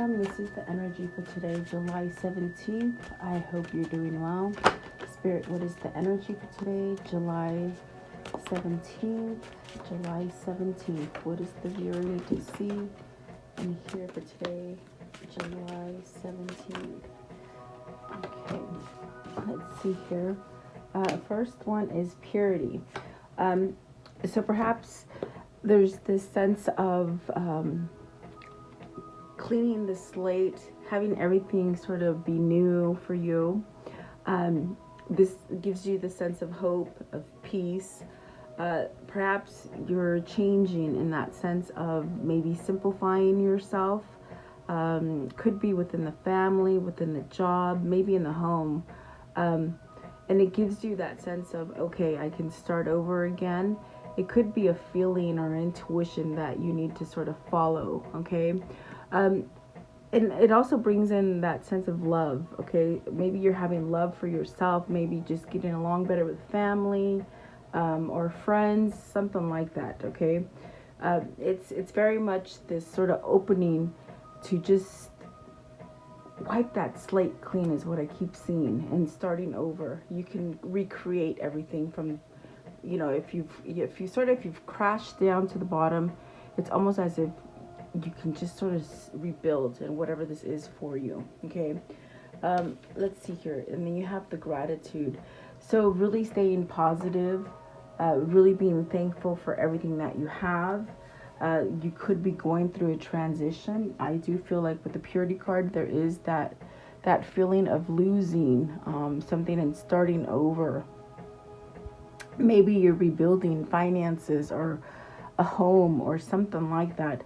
This is the energy for today, July 17th. I hope you're doing well. Spirit, what is the energy for today, July 17th? July 17th. What is the viewer need to see and hear for today, July 17th? Okay, let's see here. First one is purity. So perhaps there's this sense of cleaning the slate, having everything sort of be new for you. This gives you the sense of hope, of peace. Perhaps you're changing in that sense of maybe simplifying yourself. Could be within the family, within the job, maybe in the home. And it gives you that sense of, okay, I can start over again. It could be a feeling or intuition that you need to sort of follow, okay? And it also brings in that sense of love, okay? Maybe you're having love for yourself, maybe just getting along better with family or friends, something like that, okay? It's very much this sort of opening to just wipe that slate clean is what I keep seeing, and starting over. You can recreate everything from, if you've crashed down to the bottom, it's almost as if you can just sort of rebuild, and whatever this is for you, okay? Let's see here. And then you have the gratitude. So really staying positive, really being thankful for everything that you have. You could be going through a transition. I do feel like with the purity card, there is that feeling of losing something and starting over. Maybe you're rebuilding finances or a home or something like that.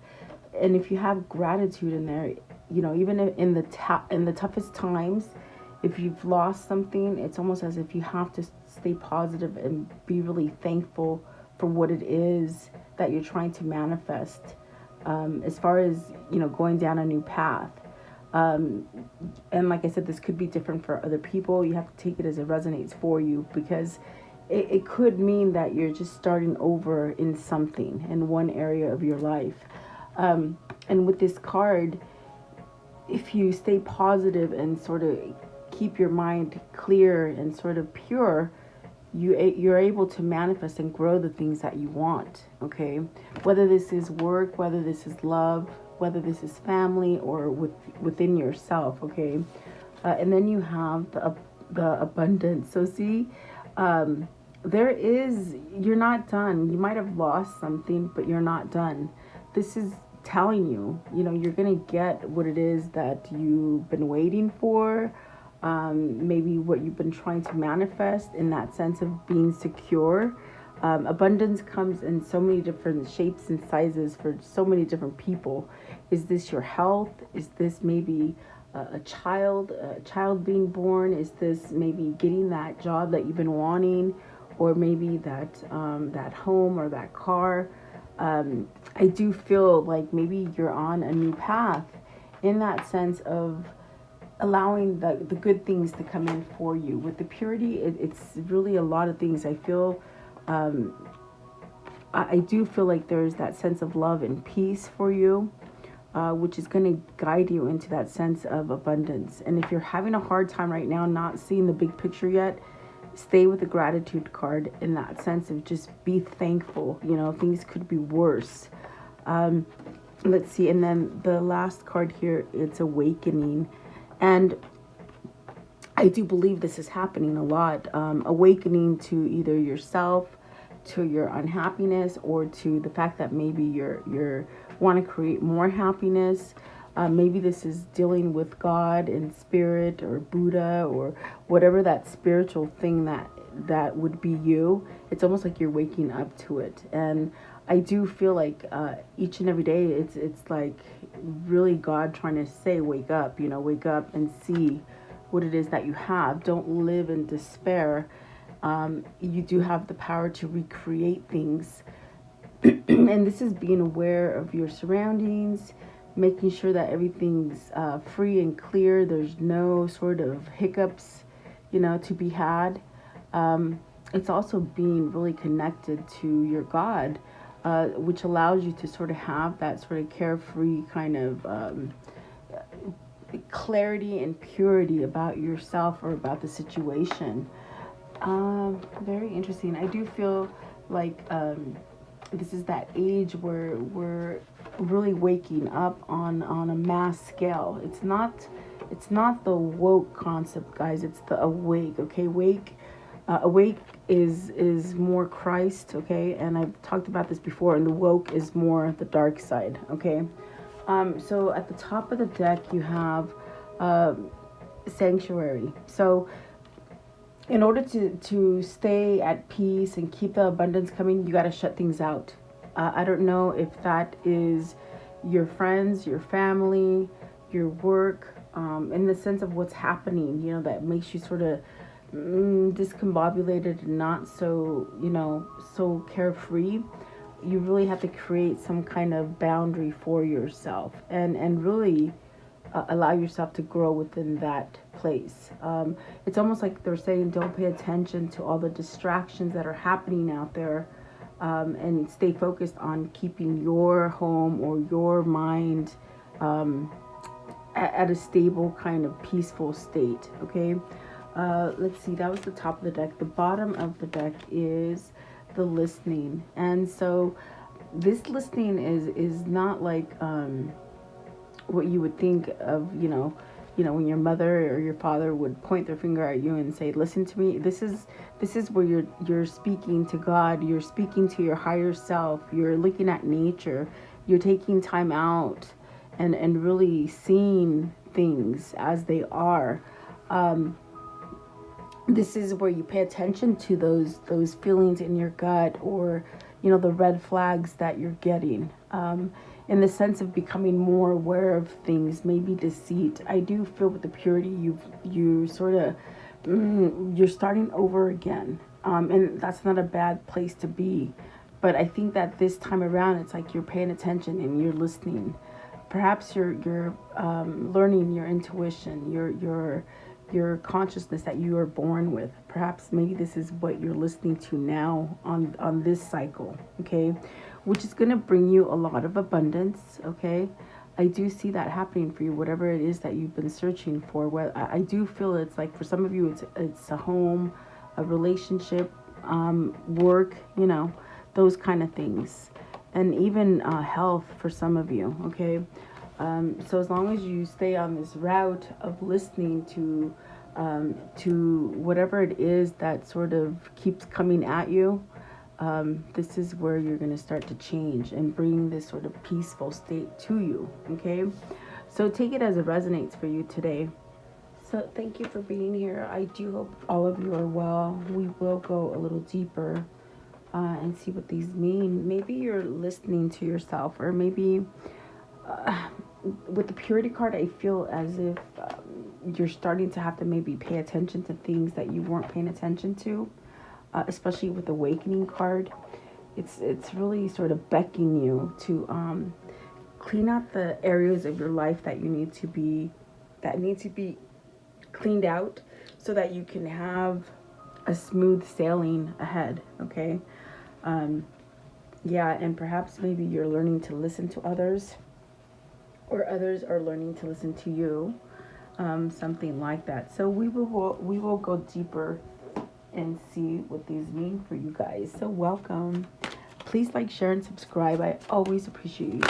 And if you have gratitude in there, even in the toughest times, if you've lost something, it's almost as if you have to stay positive and be really thankful for what it is that you're trying to manifest, as far as, going down a new path. And like I said, this could be different for other people. You have to take it as it resonates for you, because it could mean that you're just starting over in something, in one area of your life. And with this card, if you stay positive and sort of keep your mind clear and sort of pure, you're able to manifest and grow the things that you want, okay? Whether this is work, whether this is love, whether this is family, or within yourself, okay? And then you have the abundance. So see, you're not done. You might have lost something, but you're not done. This is telling you, you're going to get what it is that you've been waiting for. Maybe what you've been trying to manifest, in that sense of being secure. Abundance comes in so many different shapes and sizes for so many different people. Is this your health? Is this maybe a child being born? Is this maybe getting that job that you've been wanting, or maybe that home or that car? I do feel like maybe you're on a new path, in that sense of allowing the good things to come in for you. With the purity, it's really a lot of things. I feel, I do feel like there's that sense of love and peace for you, which is going to guide you into that sense of abundance. And if you're having a hard time right now, not seeing the big picture yet, stay with the gratitude card, in that sense of just be thankful. Things could be worse. Let's see. And then the last card here, it's awakening. And I do believe this is happening a lot. Awakening to either yourself, to your unhappiness, or to the fact that maybe you're want to create more happiness. Maybe this is dealing with God and spirit, or Buddha, or whatever that spiritual thing that would be you. It's almost like you're waking up to it. And I do feel like each and every day, it's like really God trying to say, wake up, wake up and see what it is that you have. Don't live in despair. You do have the power to recreate things. And this is being aware of your surroundings, making sure that everything's free and clear. There's no sort of hiccups, to be had. It's also being really connected to your God, which allows you to sort of have that sort of carefree kind of clarity and purity about yourself or about the situation. Very interesting. I do feel like this is that age where we're really waking up on a mass scale. It's not the woke concept, guys. It's the awake. Okay, awake is more Christ. Okay, and I've talked about this before. And the woke is more the dark side. Okay, so at the top of the deck you have sanctuary. So in order to stay at peace and keep the abundance coming, you got to shut things out. I don't know if that is your friends, your family, your work, in the sense of what's happening, that makes you sort of discombobulated and not so, so carefree. You really have to create some kind of boundary for yourself and really allow yourself to grow within that place. It's almost like they're saying, don't pay attention to all the distractions that are happening out there, and stay focused on keeping your home or your mind at a stable kind of peaceful state. Okay, let's see, that was the top of the deck. The bottom of the deck is the listening. And so this listening is not like what you would think of, when your mother or your father would point their finger at you and say, listen to me. This is where you're speaking to God, you're speaking to your higher self, you're looking at nature, you're taking time out and really seeing things as they are. This is where you pay attention to those feelings in your gut, or the red flags that you're getting, in the sense of becoming more aware of things. Maybe deceit. I do feel with the purity, you sort of you're starting over again, and that's not a bad place to be. But I think that this time around, it's like you're paying attention and you're listening. Perhaps you're learning your intuition, your consciousness that you are born with. Perhaps maybe this is what you're listening to now on this cycle, okay, which is going to bring you a lot of abundance. Okay, I do see that happening for you, whatever it is that you've been searching for. Well, I do feel it's like for some of you it's a home, a relationship, work, those kind of things, and even health for some of you. Okay, so as long as you stay on this route of listening to whatever it is that sort of keeps coming at you, this is where you're going to start to change and bring this sort of peaceful state to you. Okay, so take it as it resonates for you today. So thank you for being here. I do hope all of you are well. We will go a little deeper and see what these mean. Maybe you're listening to yourself, or maybe with the purity card, I feel as if you're starting to have to maybe pay attention to things that you weren't paying attention to, especially with the awakening card. It's really sort of beckoning you to clean out the areas of your life that need to be cleaned out, so that you can have a smooth sailing ahead. Okay, yeah, and perhaps maybe you're learning to listen to others, or others are learning to listen to you, something like that. So we will go deeper and see what these mean for you guys. So welcome. Please like, share, and subscribe. I always appreciate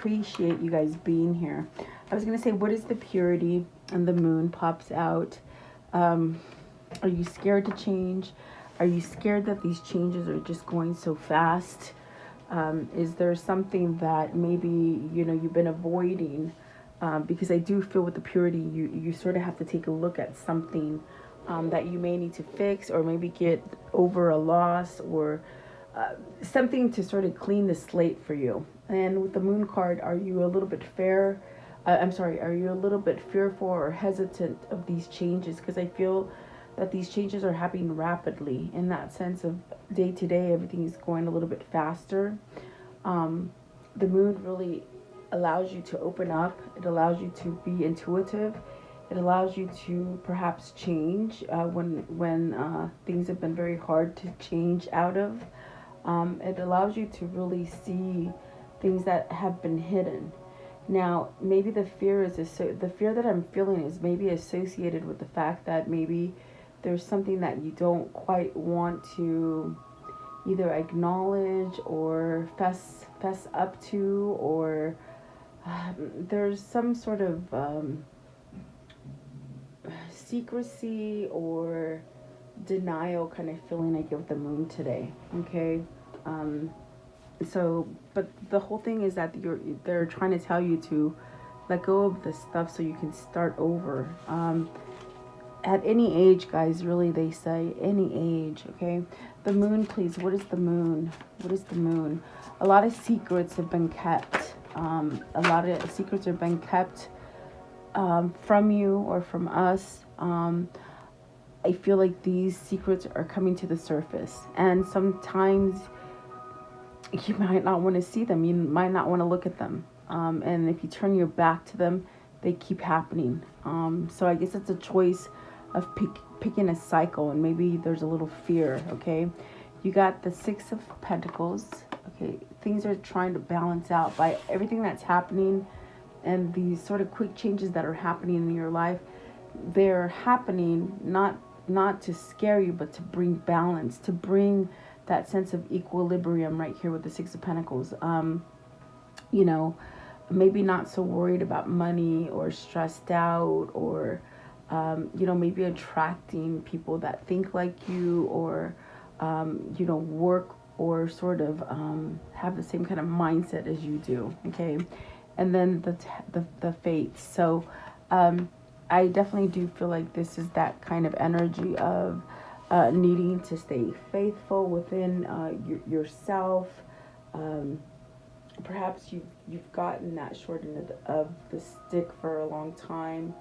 you guys being here. I was gonna say, what is the purity? And the moon pops out. Are you scared to change? Are you scared that these changes are just going so fast? Is there something that maybe you've been avoiding? Because I do feel with the purity, you sort of have to take a look at something that you may need to fix, or maybe get over a loss, or something to sort of clean the slate for you. And with the moon card, are you a little bit are you a little bit fearful or hesitant of these changes? Because I feel that these changes are happening rapidly, in that sense of day to day, everything is going a little bit faster. The moon really allows you to open up. It allows you to be intuitive. It allows you to perhaps change when things have been very hard to change out of. It allows you to really see things that have been hidden. Now, maybe the fear is the fear that I'm feeling is maybe associated with the fact that maybe there's something that you don't quite want to either acknowledge or fess up to, or there's some sort of secrecy or denial kind of feeling I get with the moon today. Okay. Um, so, but the whole thing is that they're trying to tell you to let go of this stuff so you can start over. At any age, guys, really, they say any age. Okay. The moon, please. What is the moon? What is the moon? A lot of secrets have been kept. A lot of secrets have been kept from you or from us. I feel like these secrets are coming to the surface, and sometimes you might not want to see them. You might not want to look at them. And if you turn your back to them, they keep happening. So I guess it's a choice of picking a cycle, and maybe there's a little fear. Okay, you got the Six of Pentacles. Okay, things are trying to balance out by everything that's happening, and these sort of quick changes that are happening in your life. They're happening not to scare you, but to bring balance, to bring that sense of equilibrium right here with the Six of Pentacles. You know, maybe not so worried about money or stressed out, or you know, maybe attracting people that think like you, or you know, work or sort of have the same kind of mindset as you do. Okay, and then the fates. So I definitely do feel like this is that kind of energy of needing to stay faithful within yourself. Perhaps you've gotten that short end of the stick for a long time,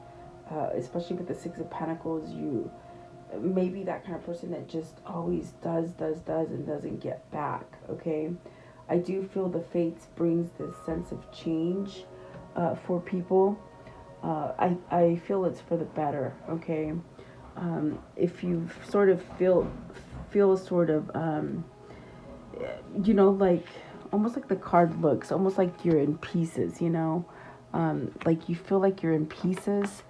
especially with the Six of Pentacles. You maybe that kind of person that just always does and doesn't get back. Okay, I do feel the fates brings this sense of change for people. I feel it's for the better. Okay, if you sort of feel sort of you know, like almost like the card looks, almost like you're in pieces. You know, like you feel like you're in pieces,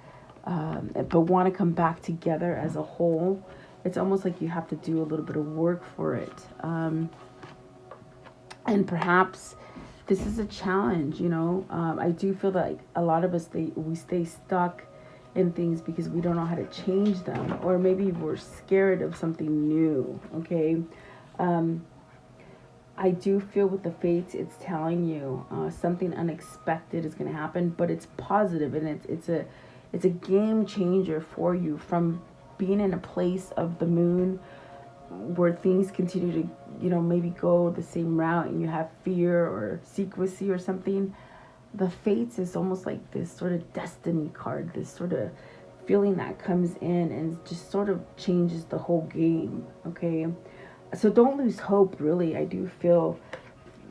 but want to come back together as a whole. It's almost like you have to do a little bit of work for it, and perhaps this is a challenge. You know, I do feel like a lot of us we stay stuck in things because we don't know how to change them, or maybe we're scared of something new. Okay, I do feel with the fates, it's telling you something unexpected is going to happen, but it's positive, and it's a game changer for you from being in a place of the moon where things continue to, you know, maybe go the same route and you have fear or secrecy or something. The fates is almost like this sort of destiny card, this sort of feeling that comes in and just sort of changes the whole game. Okay, so don't lose hope. Really, I do feel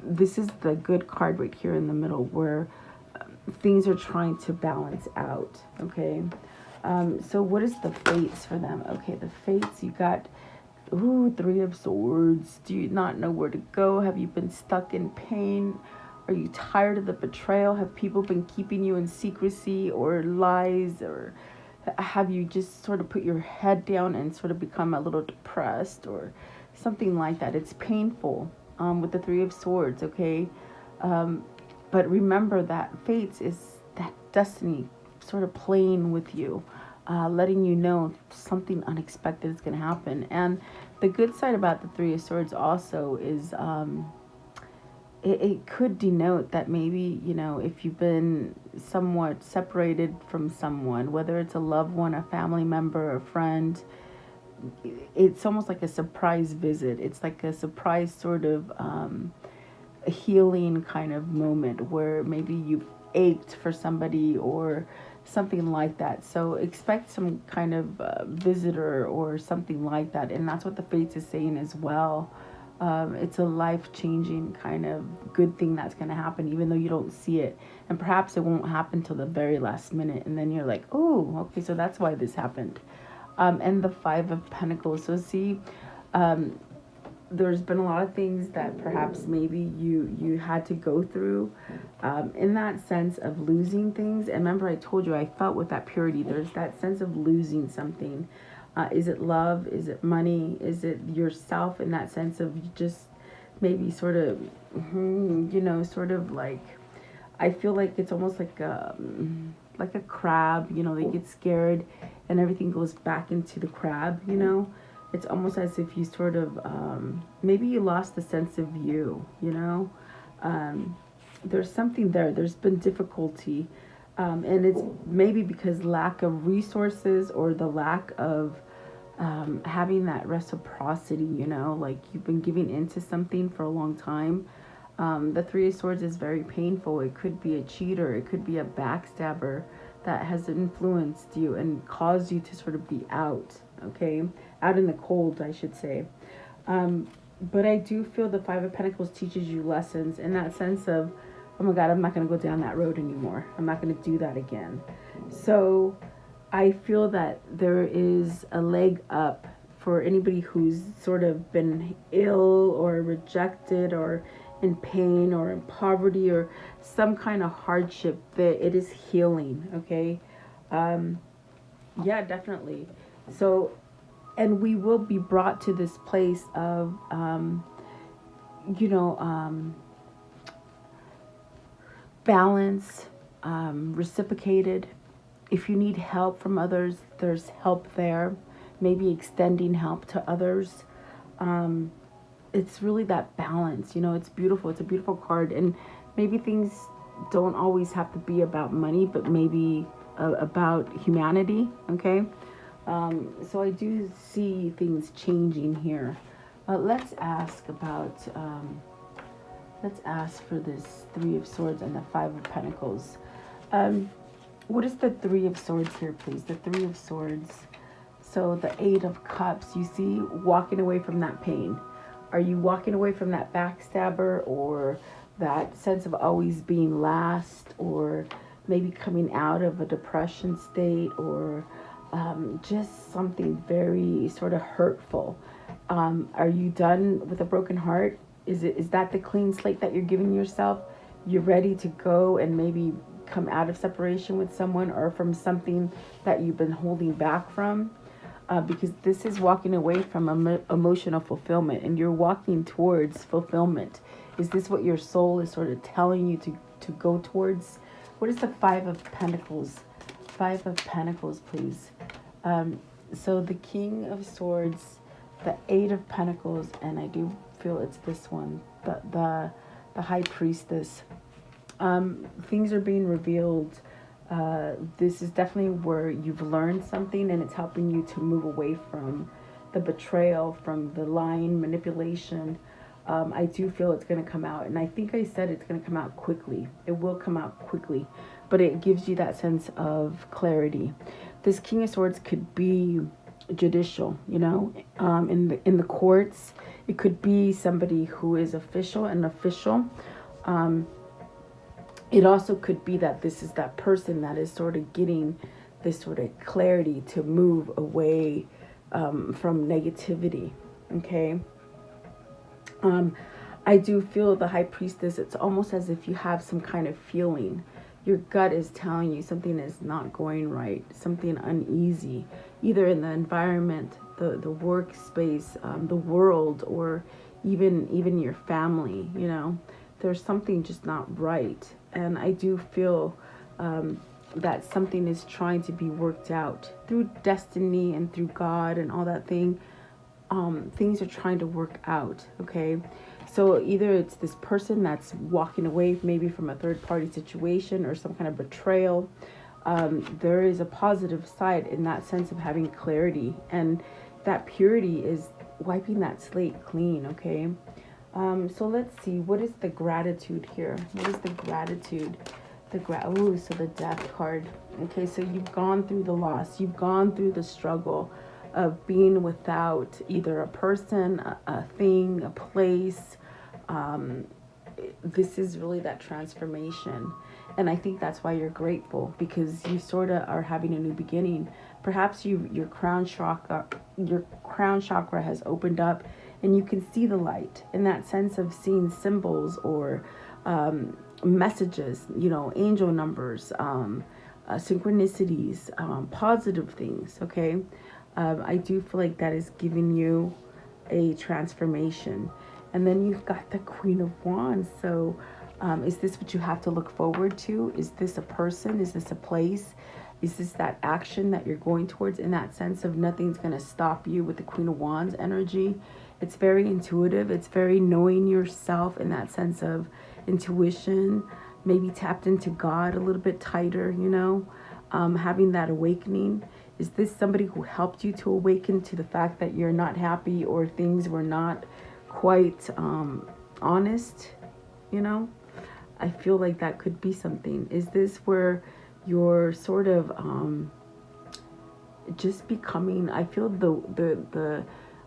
this is the good card right here in the middle, where things are trying to balance out. Okay, so what is the fates for them? Okay, the fates, you got Three of Swords. Do you not know where to go? Have you been stuck in pain? Are you tired of the betrayal? Have people been keeping you in secrecy or lies? Or have you just sort of put your head down and sort of become a little depressed or something like that? It's painful with the Three of Swords, okay? But remember that fates is that destiny sort of playing with you, letting you know something unexpected is going to happen. And the good side about the Three of Swords also is it could denote that maybe, you know, if you've been somewhat separated from someone, whether it's a loved one, a family member, a friend, it's almost like a surprise visit. It's like a surprise sort of a healing kind of moment where maybe you've ached for somebody or something like that. So expect some kind of visitor or something like that. And that's what the Fates is saying as well. It's a life-changing kind of good thing that's going to happen, even though you don't see it. And perhaps it won't happen till the very last minute. And then you're like, oh, okay, so that's why this happened. And the Five of Pentacles. So see, there's been a lot of things that perhaps maybe you had to go through, in that sense of losing things. And remember, I told you I felt with that purity. There's that sense of losing something. Is it love? Is it money? Is it yourself? In that sense of just maybe sort of, sort of like, I feel like it's almost like a crab. They get scared, and everything goes back into the crab. It's almost as if you sort of, maybe you lost the sense of you. There's something there. There's been difficulty, and it's maybe because lack of resources or the lack of having that reciprocity. Like you've been giving into something for a long time. The Three of Swords is very painful. It could be a cheater. It could be a backstabber that has influenced you and caused you to sort of be out, okay? Out in the cold, I should say. But I do feel the Five of Pentacles teaches you lessons in that sense of, oh my God, I'm not going to go down that road anymore. I'm not going to do that again. So I feel that there is a leg up for anybody who's sort of been ill or rejected or in pain or in poverty or some kind of hardship, that it is healing, okay? Yeah, definitely. So, and we will be brought to this place of, balance, reciprocated. If you need help from others, there's help there. Maybe extending help to others. It's really that balance, it's beautiful. It's a beautiful card. And maybe things don't always have to be about money, but maybe about humanity, okay? So I do see things changing here. Let's ask for this Three of Swords and the Five of Pentacles. What is the Three of Swords here, please? The Three of Swords. So the Eight of Cups, you see, walking away from that pain. Are you walking away from that backstabber or that sense of always being last, or maybe coming out of a depression state, or just something very sort of hurtful? Are you done with a broken heart? Is that the clean slate that you're giving yourself? You're ready to go and maybe come out of separation with someone or from something that you've been holding back from? Because this is walking away from emotional fulfillment, and you're walking towards fulfillment. Is this what your soul is sort of telling you to go towards? What is the Five of Pentacles? Five of Pentacles, please. So the King of Swords, the Eight of Pentacles, and I do feel it's this one, the High Priestess. Things are being revealed. This is definitely where you've learned something, and it's helping you to move away from the betrayal, from the lying, manipulation. I do feel it's going to come out, and I think I said it's going to come out quickly. It will come out quickly, but it gives you that sense of clarity. This King of Swords could be judicial, in the courts. It could be somebody who is an official. It also could be that this is that person that is sort of getting this sort of clarity to move away from negativity, okay? I do feel the High Priestess, it's almost as if you have some kind of feeling. Your gut is telling you something is not going right, something uneasy, either in the environment, the workspace, the world, or even your family, There's something just not right. And I do feel that something is trying to be worked out through destiny and through God and all that thing. Things are trying to work out, okay? So either it's this person that's walking away maybe from a third-party situation or some kind of betrayal. There is a positive side in that sense of having clarity. And that purity is wiping that slate clean, okay? So let's see, what is the gratitude here? What is the gratitude? So the Death card. Okay, so you've gone through the loss. You've gone through the struggle of being without either a person, a thing, a place. This is really that transformation. And I think that's why you're grateful, because you sort of are having a new beginning. Perhaps your crown chakra has opened up, and you can see the light in that sense of seeing symbols or messages, angel numbers, synchronicities, positive things. Okay. I do feel like that is giving you a transformation. And then you've got the Queen of Wands. So is this what you have to look forward to? Is this a person? Is this a place? Is this that action that you're going towards, in that sense of nothing's going to stop you with the Queen of Wands energy? It's very intuitive. It's very knowing yourself, in that sense of intuition, maybe tapped into God a little bit tighter, having that awakening. Is this somebody who helped you to awaken to the fact that you're not happy or things were not quite honest? I feel like that could be something. Is this where you're sort of just becoming, I feel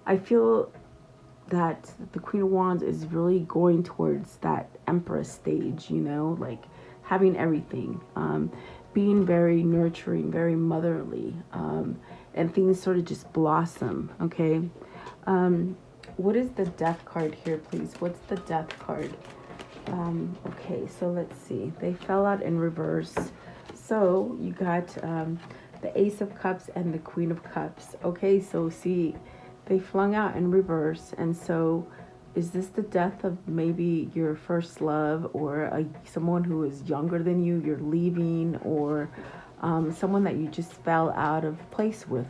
I feel that the Queen of Wands is really going towards that Empress stage, like having everything, being very nurturing, very motherly, and things sort of just blossom. Okay. What is the Death card here, please? What's the Death card? Okay, so let's see. They fell out in reverse. So you got the Ace of Cups and the Queen of Cups. Okay, so see, they flung out in reverse. And so is this the death of maybe your first love, or someone who is younger than you, you're leaving, or someone that you just fell out of place with,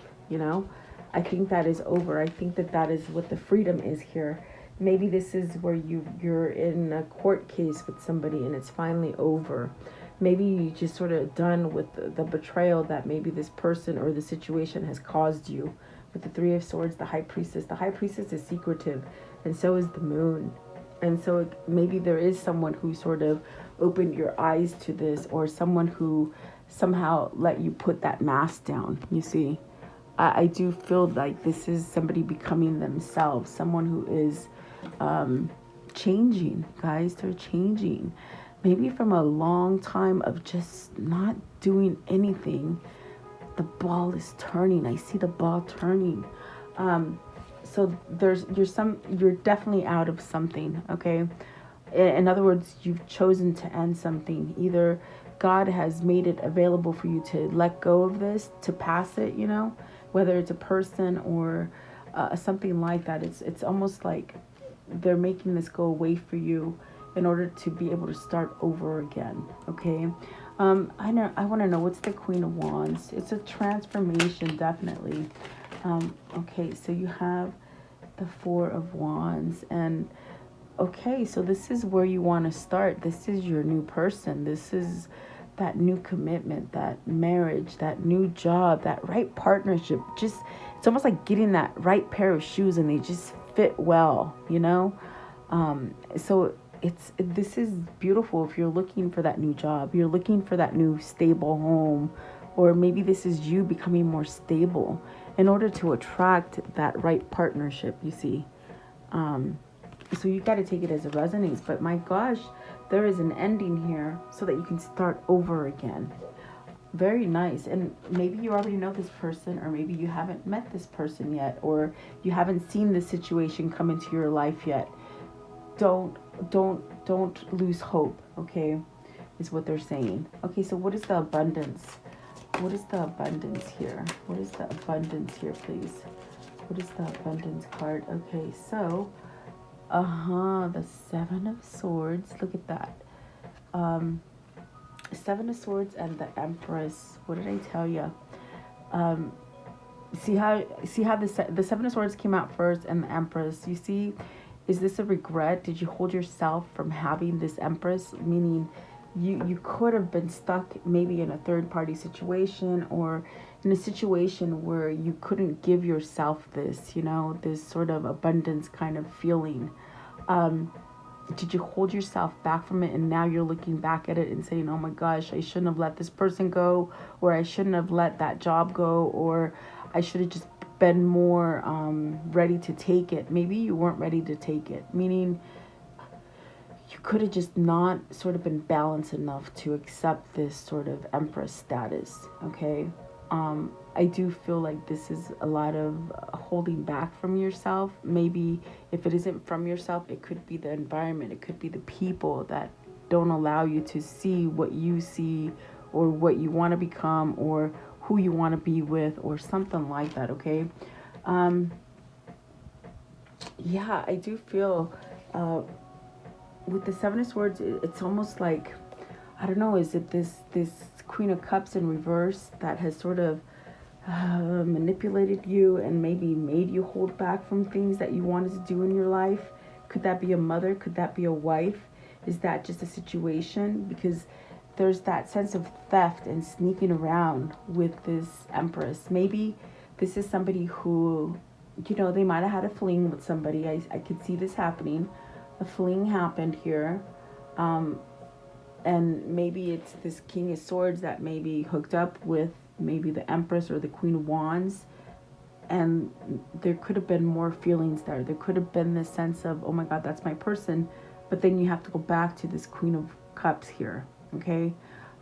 I think that is over. I think that is what the freedom is here. Maybe this is where you're in a court case with somebody and it's finally over. Maybe you just sort of done with the betrayal that maybe this person or the situation has caused you. With the Three of Swords, the High Priestess. The High Priestess is secretive, and so is the Moon. And so maybe there is someone who sort of opened your eyes to this, or someone who somehow let you put that mask down, you see. I do feel like this is somebody becoming themselves, someone who is changing, guys. They're changing. Maybe from a long time of just not doing anything, the ball is turning. I see the ball turning. So you're definitely out of something, okay? In other words, you've chosen to end something. Either God has made it available for you to let go of this, to pass it, whether it's a person or something like that. It's almost like they're making this go away for you in order to be able to start over again. Okay. I want to know, what's the Queen of Wands? It's a transformation, definitely. Okay, so you have the Four of Wands, and okay, so this is where you want to start. This is your new person. This is that new commitment, that marriage, that new job, that right partnership. Just, it's almost like getting that right pair of shoes and they just fit well, so this is beautiful if you're looking for that new job, you're looking for that new stable home, or maybe this is you becoming more stable in order to attract that right partnership, you see. So you got to take it as it resonates, but my gosh, there is an ending here so that you can start over again. Very nice. And maybe you already know this person, or maybe you haven't met this person yet, or you haven't seen this situation come into your life yet. Don't lose hope, okay, is what they're saying. Okay, so what is the abundance? What is the abundance here? What is the abundance here, please? What is the abundance card? Okay, so, the Seven of Swords. Look at that. Seven of Swords and the Empress. What did I tell you? See how the Seven of Swords came out first, and the Empress. You see, is this a regret? Did you hold yourself from having this Empress? Meaning, you could have been stuck maybe in a third party situation, or in a situation where you couldn't give yourself this, this sort of abundance kind of feeling. Did you hold yourself back from it, and now you're looking back at it and saying, oh my gosh, I shouldn't have let this person go, or I shouldn't have let that job go, or I should have just been more ready to take it. Maybe you weren't ready to take it, meaning you could have just not sort of been balanced enough to accept this sort of Empress status, okay? I do feel like this is a lot of holding back from yourself. Maybe if it isn't from yourself, it could be the environment, it could be the people that don't allow you to see what you see, or what you want to become, or who you want to be with, or something like that. Okay. Yeah, I do feel with the Seven of Swords, it's almost like, I don't know, is it this Queen of Cups in reverse that has sort of manipulated you and maybe made you hold back from things that you wanted to do in your life? Could that be a mother? Could that be a wife? Is that just a situation? Because there's that sense of theft and sneaking around with this Empress. Maybe this is somebody who, they might have had a fling with somebody. I could see this happening. A fling happened here. And maybe it's this King of Swords that maybe hooked up with maybe the Empress or the Queen of Wands. And there could have been more feelings there. There could have been this sense of, oh my God, that's my person. But then you have to go back to this Queen of Cups here. Okay.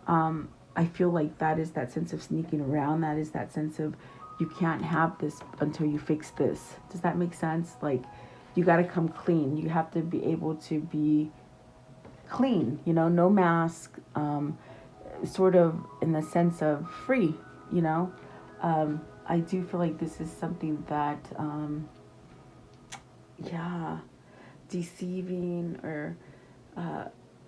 I feel like that is that sense of sneaking around. That is that sense of, you can't have this until you fix this. Does that make sense? Like, you got to come clean. You have to be able to be clean, no mask, sort of in the sense of free, I do feel like this is something that, deceiving, or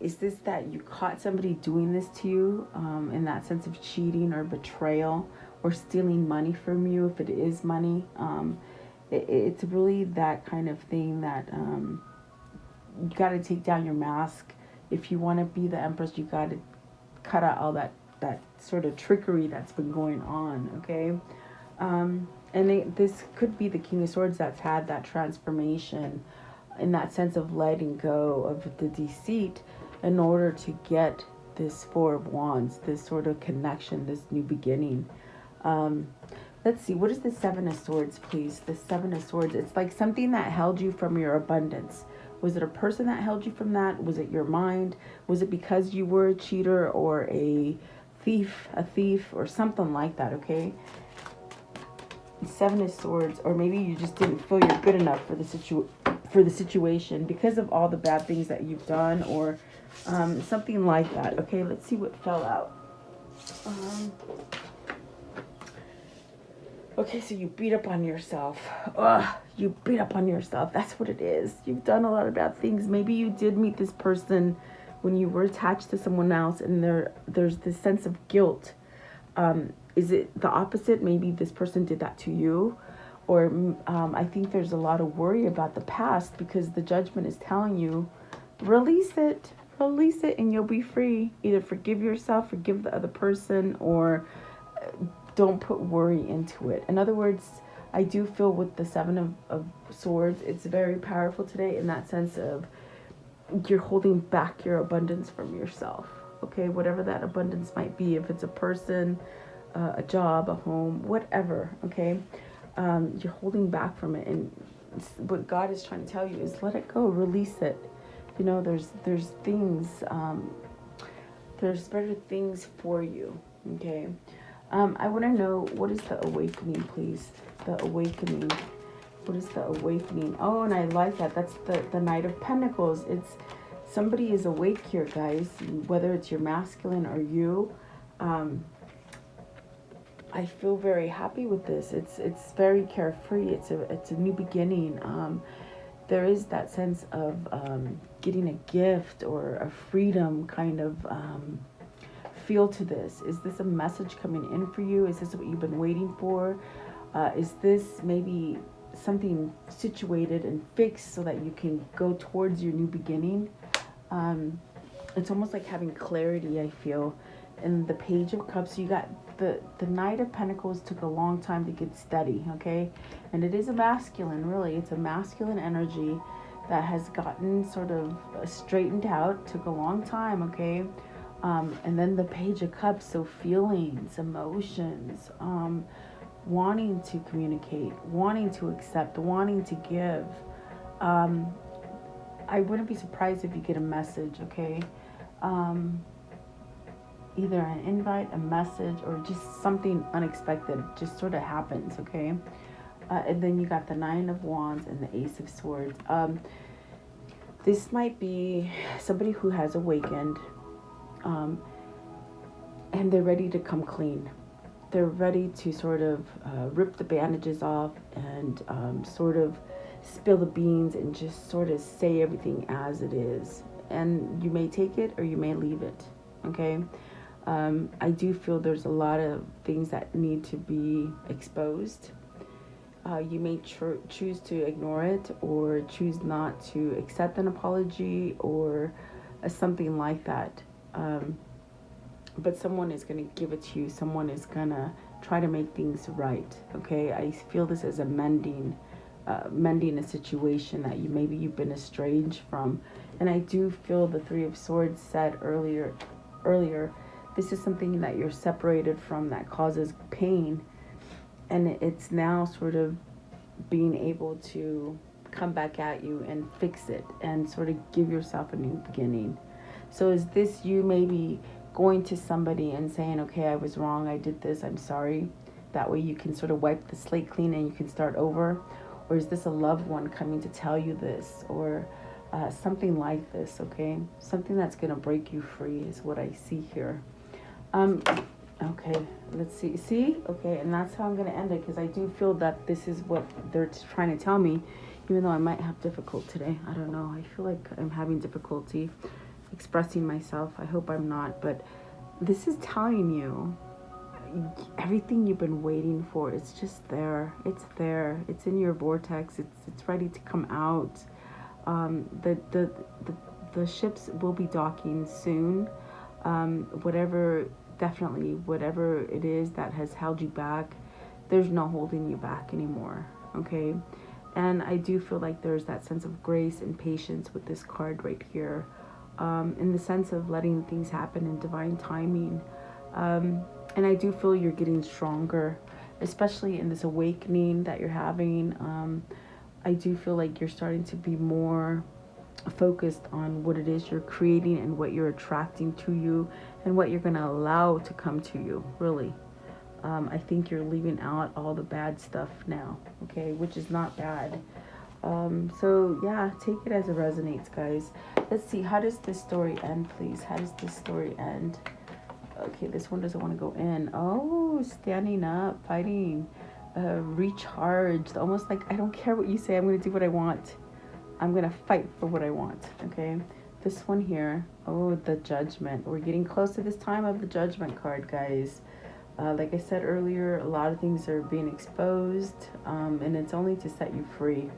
is this that you caught somebody doing this to you, in that sense of cheating or betrayal, or stealing money from you, if it is money. It's really that kind of thing that you got to take down your mask. If you want to be the Empress, you got to cut out all that sort of trickery that's been going on, okay? This could be the King of Swords that's had that transformation, in that sense of letting go of the deceit in order to get this Four of Wands, this sort of connection, this new beginning. Let's see, what is the Seven of Swords, please? The Seven of Swords, it's like something that held you from your abundance. Was it a person that held you from that? Was it your mind? Was it because you were a cheater or a thief, or something like that, okay? Seven of Swords, or maybe you just didn't feel you're good enough for the situation because of all the bad things that you've done, or something like that. Okay, let's see what fell out. Okay, so you beat up on yourself. You beat up on yourself. That's what it is. You've done a lot of bad things. Maybe you did meet this person when you were attached to someone else, and there's this sense of guilt. Is it the opposite? Maybe this person did that to you. Or I think there's a lot of worry about the past, because the Judgment is telling you, release it, and you'll be free. Either forgive yourself, forgive the other person, or don't put worry into it. In other words, I do feel with the Seven of Swords, it's very powerful today in that sense of, you're holding back your abundance from yourself. Okay, whatever that abundance might be, if it's a person, a job, a home, whatever. Okay, you're holding back from it, and what God is trying to tell you is, let it go, release it. There's things, there's better things for you. Okay. I want to know, what is the awakening, please? The awakening. What is the awakening? Oh, and I like that. That's the Knight of Pentacles. It's somebody is awake here, guys. Whether it's your masculine or you. I feel very happy with this. It's very carefree. It's a new beginning. There is that sense of getting a gift or a freedom kind of feel to this. Is this a message coming in for you? Is this what you've been waiting for? Is this maybe something situated and fixed so that you can go towards your new beginning? It's almost like having clarity, I feel. And the Page of Cups, you got the Knight of Pentacles took a long time to get steady, okay? And it is a masculine, really. It's a masculine energy that has gotten sort of straightened out. Took a long time, okay? And then the Page of Cups, so feelings, emotions, wanting to communicate, wanting to accept, wanting to give. I wouldn't be surprised if you get a message, okay? Either an invite, a message, or just something unexpected just sort of happens, okay? And then you got the Nine of Wands and the Ace of Swords. This might be somebody who has awakened, and they're ready to come clean. They're ready to sort of rip the bandages off and sort of spill the beans and just sort of say everything as it is. And you may take it or you may leave it, okay? I do feel there's a lot of things that need to be exposed. You may choose to ignore it or choose not to accept an apology or something like that. But someone is going to give it to you. Someone is going to try to make things right, okay? I feel this as a mending a situation that maybe you've been estranged from. And I do feel the Three of Swords said earlier, this is something that you're separated from that causes pain. And it's now sort of being able to come back at you and fix it and sort of give yourself a new beginning. So is this you maybe going to somebody and saying, okay, I was wrong, I did this, I'm sorry? That way you can sort of wipe the slate clean and you can start over? Or is this a loved one coming to tell you this? Or something like this, okay? Something that's going to break you free is what I see here. Okay, let's see. See? Okay, and that's how I'm going to end it, because I do feel that this is what they're trying to tell me, even though I might have difficulty today. I don't know. I feel like I'm having difficulty expressing myself. I hope I'm not, but this is telling you everything you've been waiting for. It's just there. It's there. It's in your vortex. It's ready to come out. The ships will be docking soon. Whatever it is that has held you back, there's no holding you back anymore, okay? And I do feel like there's that sense of grace and patience with this card right here, in the sense of letting things happen in divine timing. And I do feel you're getting stronger, especially in this awakening that you're having. I do feel like you're starting to be more focused on what it is you're creating and what you're attracting to you and what you're going to allow to come to you, really. I think you're leaving out all the bad stuff now, okay, which is not bad. So yeah, take it as it resonates, guys. Let's see, how does this story end, please? How does this story end? Okay, this one doesn't want to go in. Oh, standing up, fighting, recharged, almost like, I don't care what you say, I'm going to do what I want. I'm going to fight for what I want, okay? This one here, oh, the Judgment. We're getting close to this time of the Judgment card, guys. Like I said earlier, a lot of things are being exposed, and it's only to set you free,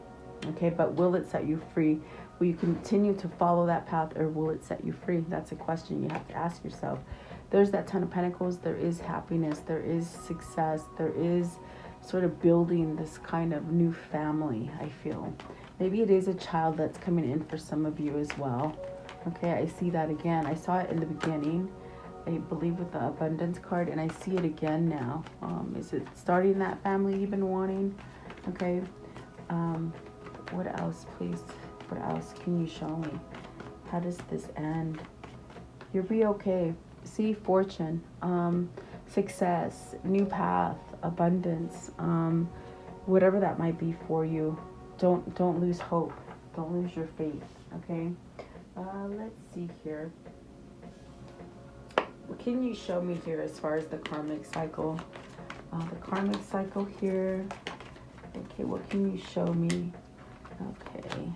okay? But will it set you free? Will you continue to follow that path, or will it set you free? That's a question you have to ask yourself. There's that Ten of Pentacles. There is happiness. There is success. There is sort of building this kind of new family, I feel. Maybe it is a child that's coming in for some of you as well. Okay, I see that again. I saw it in the beginning, I believe, with the Abundance card, and I see it again now. Is it starting that family you've been wanting? Okay. What else, please? What else can you show me? How does this end? You'll be okay. See, fortune, success, new path, abundance, whatever that might be for you. Don't lose hope. Don't lose your faith, okay? Let's see here. What can you show me here as far as the karmic cycle? The karmic cycle here. Okay, what can you show me? Okay.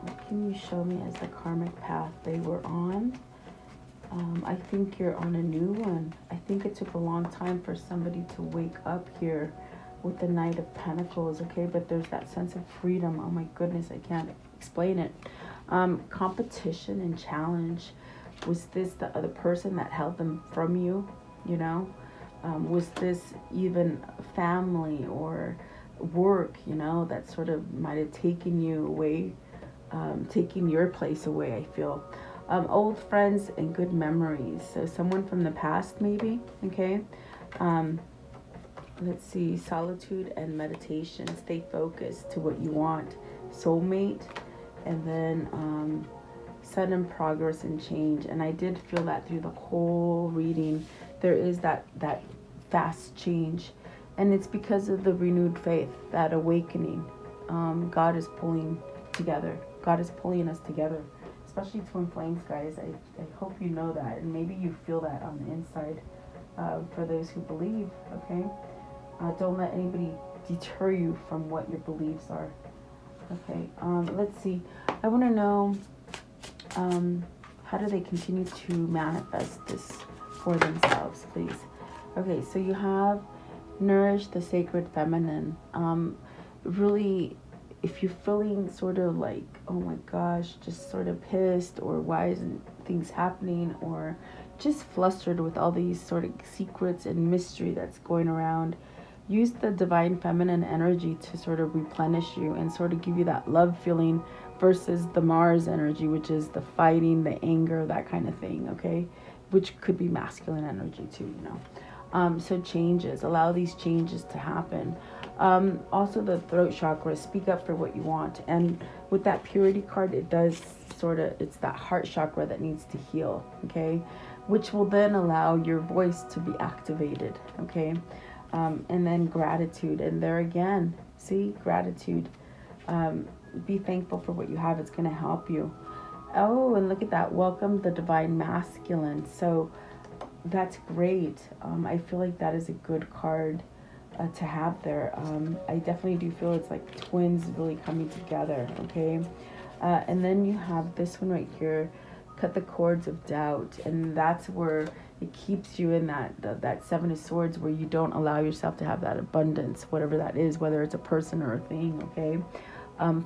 What can you show me as the karmic path they were on? I think you're on a new one. I think it took a long time for somebody to wake up here with the Knight of Pentacles, okay? But there's that sense of freedom. Oh my goodness, I can't explain it. Competition and challenge. Was this the other person that held them from you, you know? Was this even family or work, you know, that sort of might have taken you away, taking your place away, I feel. Old friends and good memories. So someone from the past, maybe, okay? Let's see, solitude and meditation. Stay focused to what you want. Soulmate, and then sudden progress and change. And I did feel that through the whole reading. There is that fast change. And it's because of the renewed faith, that awakening. God is pulling together. God is pulling us together, especially twin flames, guys. I hope you know that, and maybe you feel that on the inside. For those who believe, okay? Don't let anybody deter you from what your beliefs are. Okay, let's see. I want to know, how do they continue to manifest this for themselves, please? Okay, so you have nourish the sacred feminine. Really, if you're feeling sort of like, oh my gosh, just sort of pissed, or why isn't things happening, or just flustered with all these sort of secrets and mystery that's going around, use the divine feminine energy to sort of replenish you and sort of give you that love feeling, versus the Mars energy, which is the fighting, the anger, that kind of thing, okay? Which could be masculine energy too, you know. So changes, allow these changes to happen. Also the throat chakra, speak up for what you want. And with that purity card, it does sort of, it's that heart chakra that needs to heal, okay? Which will then allow your voice to be activated, okay? And then gratitude, and there again, see, gratitude. Be thankful for what you have. It's going to help you. Oh, and look at that. Welcome the divine masculine. So that's great. I feel like that is a good card to have there. I definitely do feel it's like twins really coming together, okay? And then you have this one right here, cut the cords of doubt. And that's where it keeps you in that Seven of Swords, where you don't allow yourself to have that abundance, whatever that is, whether it's a person or a thing, okay?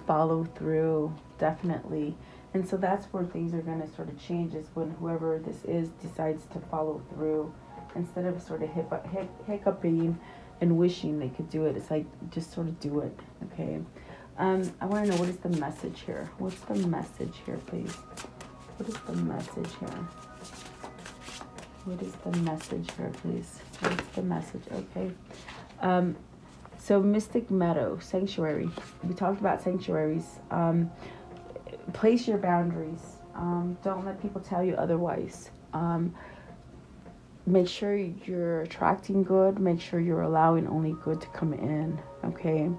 Follow through, definitely. And so that's where things are going to sort of change, is when whoever this is decides to follow through, instead of sort of hiccuping and wishing they could do it. It's like, just sort of do it, okay? I want to know, what is the message here? What's the message here, please? What is the message here? What is the message here, please? What's the message? Okay. So Mystic Meadow, sanctuary. We talked about sanctuaries. Place your boundaries. Don't let people tell you otherwise. Make sure you're attracting good. Make sure you're allowing only good to come in. Okay.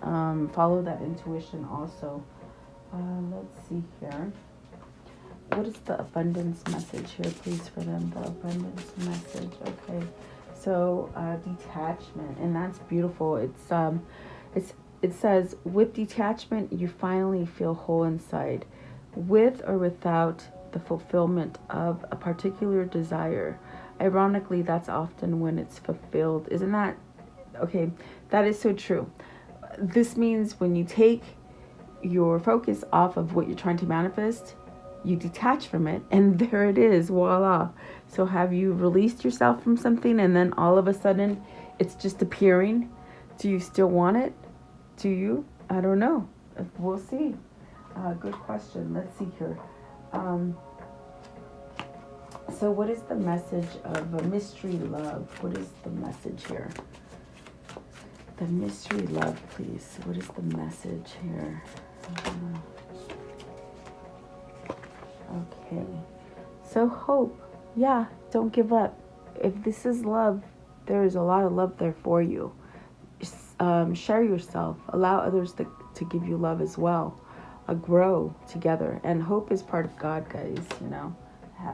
Follow that intuition also. Let's see here. What is the abundance message here, please, for them? The abundance message. Okay. So detachment, and that's beautiful. It says, with detachment, you finally feel whole inside, with or without the fulfillment of a particular desire. Ironically, that's often when it's fulfilled. Isn't that okay? That is so true. This means when you take your focus off of what you're trying to manifest, you detach from it, and there it is, voila. So have you released yourself from something, and then all of a sudden it's just appearing? Do you still want it? Do you? I don't know. We'll see. Good question. Let's see here. So what is the message of a mystery love? What is the message here? The mystery love, please. What is the message here? Okay, so hope. Yeah, don't give up. If this is love, there is a lot of love there for you. Share yourself. Allow others to give you love as well. Grow together. And hope is part of God, guys. You know,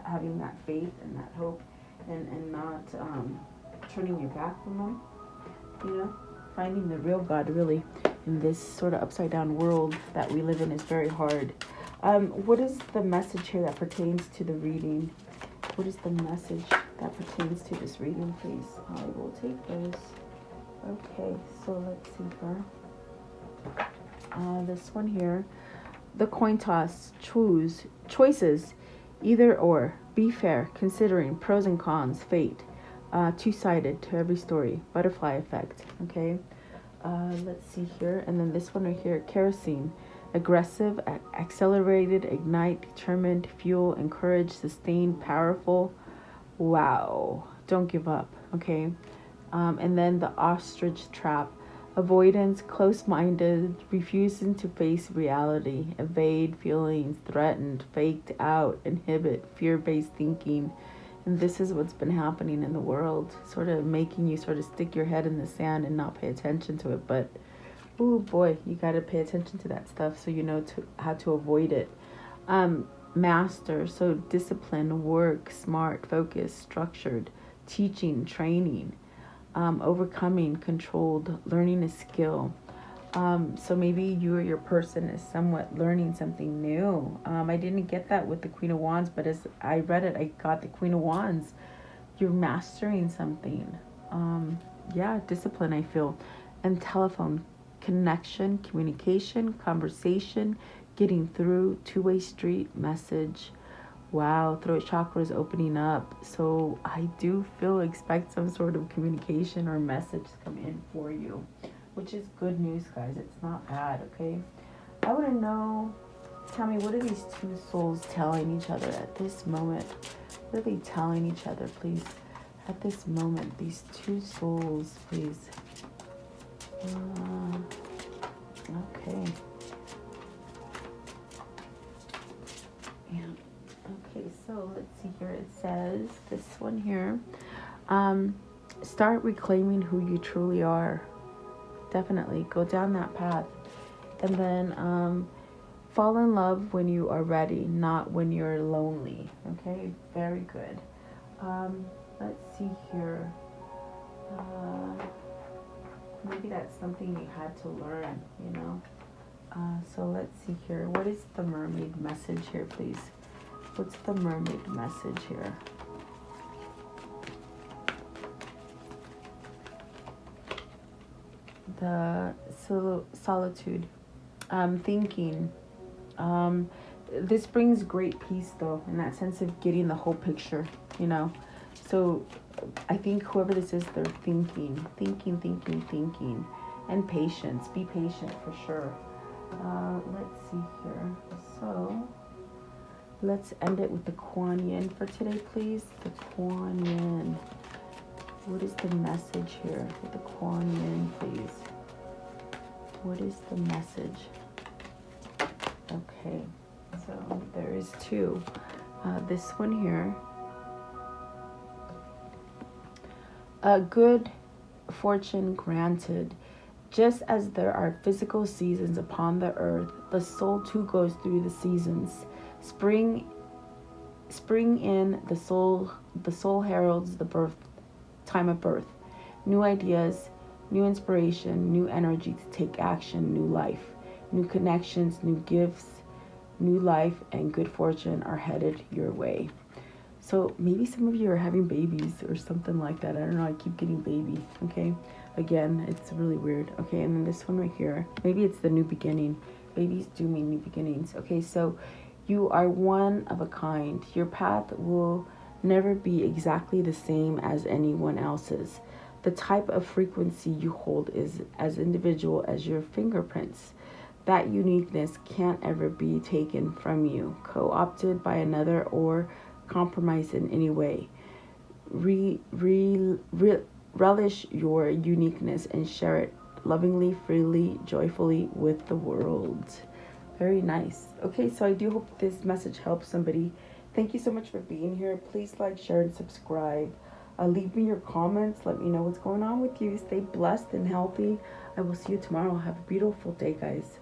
having that faith and that hope, and not turning your back from Him. You know, finding the real God, really, in this sort of upside down world that we live in is very hard. What is the message here that pertains to the reading? What is the message that pertains to this reading, please? I will take those. Okay, so let's see here. This one here. The coin toss. Choices. Either or. Be fair. Considering pros and cons. Fate. Two-sided to every story. Butterfly effect. Okay. Let's see here. And then this one right here. Kerosene. Aggressive, accelerated, ignite, determined, fuel, encourage, sustain, powerful. Wow. Don't give up. Okay. And then the ostrich trap. Avoidance, close-minded, refusing to face reality, evade feelings, threatened, faked out, inhibit, fear-based thinking, And this is what's been happening in the world, sort of making you sort of stick your head in the sand and not pay attention to it. But, oh boy, you got to pay attention to that stuff so you know how to avoid it. Master, so discipline, work, smart, focused, structured, teaching, training, overcoming, controlled, learning a skill. So maybe you or your person is somewhat learning something new. I didn't get that with the Queen of Wands, but as I read it, I got the Queen of Wands. You're mastering something. Yeah, discipline, I feel. And telephone, connection, communication, conversation, getting through, two-way street, message. Wow, throat chakra is opening up. So I do expect some sort of communication or message to come in for you, which is good news, guys. It's not bad, okay? I want to know, tell me, what are these two souls telling each other at this moment? What are they telling each other, please? At this moment, these two souls, please. Okay. Yeah. Okay, so let's see here. It says, this one here, start reclaiming who you truly are. Definitely go down that path. And then fall in love when you are ready, not when you're lonely. Okay, very good. Let's see here. Maybe that's something you had to learn, you know. So let's see here. What is the mermaid message here, please? What's the mermaid message here? The solitude, thinking. This brings great peace, though, in that sense of getting the whole picture, you know. So I think whoever this is, they're thinking, and patience. Be patient for sure. Let's see here. So let's end it with the Kuan Yin for today, please. The Kuan Yin. What is the message here for the Kuan Yin, please? What is the message? Okay, so there is two. This one here. Good fortune granted. Just as there are physical seasons upon the earth, the soul too goes through the seasons. Spring in the soul heralds the time of birth. New ideas, new inspiration, new energy to take action, new life, new connections, new gifts, new life, and good fortune are headed your way. So maybe some of you are having babies or something like that. I don't know. I keep getting baby. Okay. Again, it's really weird. Okay. And then this one right here, maybe it's the new beginning. Babies do mean new beginnings. Okay. So you are one of a kind. Your path will never be exactly the same as anyone else's. The type of frequency you hold is as individual as your fingerprints. That uniqueness can't ever be taken from you, co-opted by another, or compromised in any way. Relish your uniqueness and share it lovingly, freely, joyfully with the world. Very nice. Okay, so I do hope this message helps somebody. Thank you so much for being here. Please like, share, and subscribe. Leave me your comments. Let me know what's going on with you. Stay blessed and healthy. I will see you tomorrow. Have a beautiful day, guys.